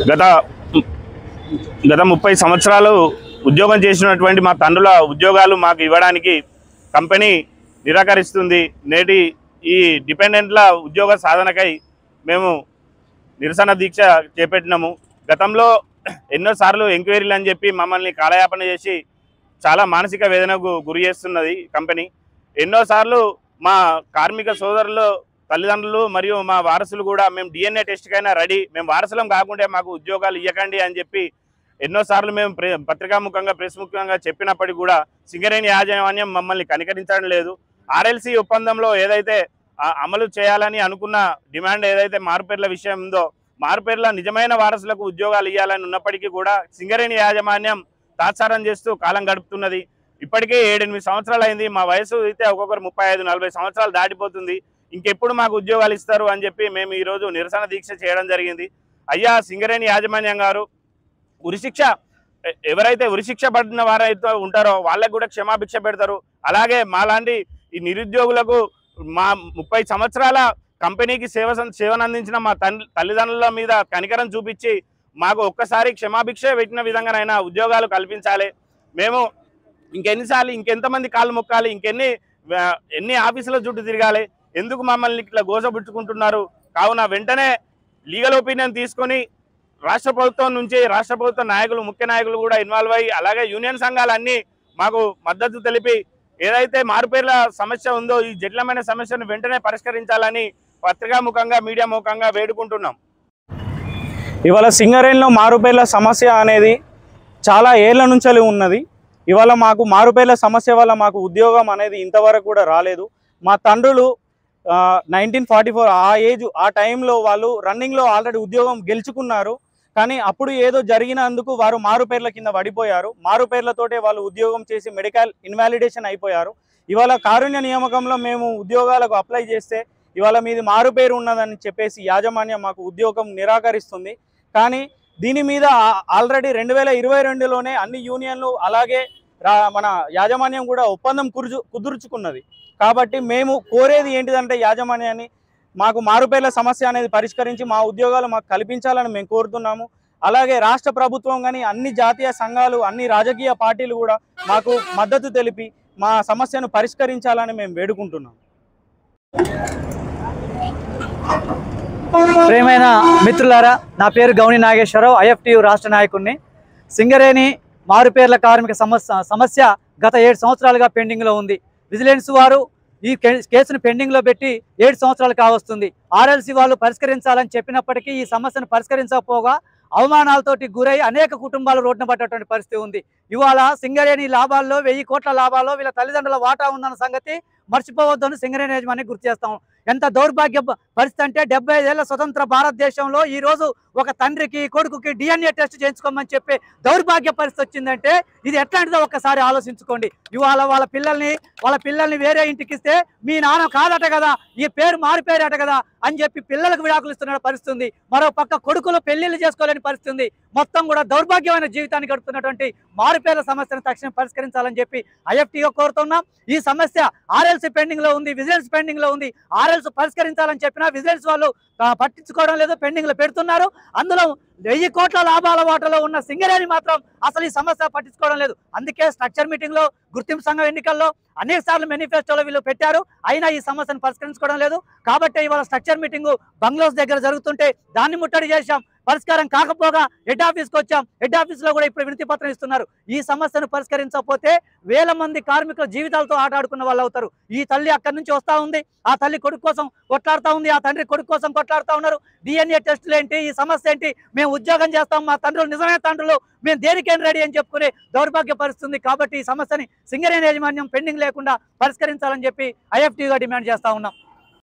గత గత 30 సంవత్సరాలు ఉద్యోగం చేసినటువంటి మా తండ్రుల ఉద్యోగాలు మాకు ఇవ్వడానికి కంపెనీ నిరాకరిస్తుంది. నేటి ఈ డిపెండెంట్ల ఉద్యోగ సాధనకై మేము నిరసన దీక్ష చేపట్టినాము. గతంలో ఎన్నోసార్లు ఎంక్వైరీలు అని చెప్పి మమ్మల్ని కాలయాపన చేసి చాలా మానసిక వేదనకు గురి చేస్తున్నది కంపెనీ. ఎన్నోసార్లు మా కార్మిక సోదరులు తల్లిదండ్రులు మరియు మా వారసులు కూడా మేము DNA టెస్ట్కైనా రెడీ, మేము వారసులం కాకుండా మాకు ఉద్యోగాలు ఇవ్వకండి అని చెప్పి ఎన్నోసార్లు మేము పత్రికాముఖంగా ప్రెస్ ముఖంగా చెప్పినప్పటికీ కూడా సింగరేణి యాజమాన్యం మమ్మల్ని కనికరించడం లేదు. RLC ఒప్పందంలో ఏదైతే అమలు చేయాలని అనుకున్న డిమాండ్ ఏదైతే మారుపేర్ల విషయం ఉందో, మారుపేర్ల నిజమైన వారసులకు ఉద్యోగాలు ఇవ్వాలని ఉన్నప్పటికీ కూడా సింగరేణి యాజమాన్యం తాత్సారం చేస్తూ కాలం గడుపుతున్నది. ఇప్పటికే 7-8 సంవత్సరాలు అయింది. మా వయసు అయితే ఒక్కొక్కరు 35-40 సంవత్సరాలు దాటిపోతుంది. ఇంకెప్పుడు మాకు ఉద్యోగాలు ఇస్తారు అని చెప్పి మేము ఈరోజు నిరసన దీక్ష చేయడం జరిగింది. అయ్యా సింగరేణి యాజమాన్యం గారు, ఉరిశిక్ష ఎవరైతే ఉరిశిక్ష పడిన వారైతే ఉంటారో వాళ్ళకు కూడా క్షమాభిక్ష పెడతారు. అలాగే మాలాంటి ఈ నిరుద్యోగులకు మా 30 సంవత్సరాల కంపెనీకి సేవనందించిన మా తల్లిదండ్రుల మీద కనికరం చూపించి మాకు ఒక్కసారి క్షమాభిక్ష పెట్టిన విధంగానైనా ఉద్యోగాలు కల్పించాలి. మేము ఇంకెన్నిసార్లు ఇంకెంతమంది కాళ్ళు మొక్కాలి, ఎన్ని ఆఫీసుల చుట్టూ తిరగాలి, ఎందుకు మమ్మల్ని ఇట్లా గోసబుచ్చుకుంటున్నారు? కావున వెంటనే లీగల్ ఒపీనియన్ తీసుకొని రాష్ట్ర ప్రభుత్వం నుంచి రాష్ట్ర ప్రభుత్వ నాయకులు, ముఖ్య నాయకులు కూడా ఇన్వాల్వ్ అయ్యి, అలాగే యూనియన్ సంఘాలన్నీ మాకు మద్దతు తెలిపి ఏదైతే మారుపేర్ల సమస్య ఉందో ఈ జటిలమైన సమస్యను వెంటనే పరిష్కరించాలని పత్రికాముఖంగా మీడియా ముఖంగా వేడుకుంటున్నాం. ఇవాళ సింగరేణిలో మారుపేర్ల సమస్య అనేది చాలా ఏళ్ల నుంచి ఉన్నది. ఇవాళ మాకు మారుపేర్ల సమస్య వల్ల మాకు ఉద్యోగం అనేది ఇంతవరకు కూడా రాలేదు. మా తండ్రులు 1944 ఆ టైంలో వాళ్ళు రన్నింగ్లో ఆల్రెడీ ఉద్యోగం గెలుచుకున్నారు. కానీ అప్పుడు ఏదో జరిగినందుకు వారు మారుపేర్ల కింద పడిపోయారు. మారుపేర్లతోటే వాళ్ళు ఉద్యోగం చేసి మెడికల్ ఇన్వాలిడేషన్ అయిపోయారు. ఇవాళ కారుణ్య నియామకంలో మేము ఉద్యోగాలకు అప్లై చేస్తే ఇవాళ మీది మారుపేరు ఉన్నదని చెప్పేసి యాజమాన్యం మాకు ఉద్యోగం నిరాకరిస్తుంది. కానీ దీని మీద ఆల్రెడీ 2022లోనే అన్ని యూనియన్లు అలాగే మన యాజమాన్యం కూడా ఒప్పందం కుదుర్చుకున్నది. కాబట్టి మేము కోరేది ఏంటిదంటే యాజమాన్యాన్ని మాకు మారుపేర్ల సమస్య అనేది పరిష్కరించి మా ఉద్యోగాలు మాకు కల్పించాలని మేము కోరుతున్నాము. అలాగే రాష్ట్ర ప్రభుత్వం కానీ అన్ని జాతీయ సంఘాలు, అన్ని రాజకీయ పార్టీలు కూడా మాకు మద్దతు తెలిపి మా సమస్యను పరిష్కరించాలని మేము వేడుకుంటున్నాం. ప్రియమైన మిత్రులారా, నా పేరు గౌని నాగేశ్వరరావు, IFTU రాష్ట్ర నాయకుడిని. సింగరేణి మారుపేర్ల కార్మిక సమస్య గత 7 సంవత్సరాలుగా పెండింగ్లో ఉంది. విజిలెన్స్ వారు ఈ కేసును పెండింగ్లో పెట్టి 7 సంవత్సరాలు కావస్తుంది. RLC వాళ్ళు పరిష్కరించాలని చెప్పినప్పటికీ ఈ సమస్యను పరిష్కరించకపోగా అవమానాలతోటి గురై అనేక కుటుంబాలు రోడ్డున పడ్డటువంటి పరిస్థితి ఉంది. ఇవాళ సింగరేణి లాభాల్లో 1000 కోట్ల లాభాల్లో వీళ్ళ తల్లిదండ్రుల వాటా ఉందన్న సంగతి మర్చిపోవద్దని సింగరేణి యాజమాన్యాన్ని గుర్తు చేస్తాం. ఎంత దౌర్భాగ్య పరిస్థితి అంటే 75 ఏళ్ల స్వతంత్ర భారతదేశంలో ఈరోజు ఒక తండ్రికి కొడుకుకి DNA టెస్ట్ చేయించుకోమని చెప్పి దౌర్భాగ్య పరిస్థితి వచ్చిందంటే ఇది ఎట్లాంటిదో ఒక్కసారి ఆలోచించుకోండి. ఇవాళ వాళ్ళ పిల్లల్ని వేరే ఇంటికి ఇస్తే మీ నాన్న కాదట కదా, ఈ పేరు మారిపోయారట కదా అని చెప్పి పిల్లలకు విడాకులు ఇస్తున్న పరిస్థితి ఉంది. మరో పక్క కొడుకులు పెళ్లిళ్ళు చేసుకోలేని పరిస్థితి ఉంది. మొత్తం కూడా దౌర్భాగ్యమైన జీవితాన్ని గడుపుతున్నటువంటి మారుపేర్ల సమస్యను తక్షణం పరిష్కరించాలని చెప్పి IFTO కోరుతున్నాం. ఈ సమస్య RLC పెండింగ్ లో ఉంది, విజిలెన్స్ పెండింగ్ లో ఉంది. RLC పరిష్కరించాలని చెప్పినా విజిలెన్స్ వాళ్ళు పట్టించుకోవడం లేదు, పెండింగ్ లో పెడుతున్నారు. అందులో 1000 కోట్ల లాభాల వాటలో ఉన్న సింగరేణి మాత్రం అసలు ఈ సమస్య పట్టించుకోవడం లేదు. అందుకే స్ట్రక్చర్ మీటింగ్ లో, గుర్తింపు సంఘం ఎన్నికల్లో అనేక సార్లు మేనిఫెస్టోలో వీళ్ళు పెట్టారు, అయినా ఈ సమస్యను పరిష్కరించుకోవడం లేదు. కాబట్టి ఇవాళ స్ట్రక్చర్ మీటింగ్ బంగ్లోస్ దగ్గర జరుగుతుంటే దాన్ని ముట్టడి చేశాం. పరిష్కారం కాకపోగా హెడ్ ఆఫీస్కి వచ్చాం. హెడ్ ఆఫీస్లో కూడా ఇప్పుడు వినతి పత్రం ఇస్తున్నారు. ఈ సమస్యను పరిష్కరించకపోతే 1000 మంది కార్మికుల జీవితాలతో ఆటాడుకున్న వాళ్ళు అవుతారు. ఈ తల్లి అక్కడి నుంచి వస్తూ ఉంది, ఆ తల్లి కొడుకు కోసం కొట్లాడుతూ ఉంది, ఆ తండ్రి కొడుకు కోసం కొట్లాడుతూ ఉన్నారు. DNA టెస్టులు ఏంటి, ఈ సమస్య ఏంటి, మేము ఉద్యోగం చేస్తాం, మా తండ్రులు నిజమైన తండ్రులు, మేము దేనికైనా రెడీ అని చెప్పుకునే దౌర్భాగ్య పరిస్థితుంది. కాబట్టి ఈ సమస్యని సింగరేణి యాజమాన్యం పెండింగ్ లేకుండా పరిష్కరించాలని చెప్పి IFTగా డిమాండ్ చేస్తూ ఉన్నాం.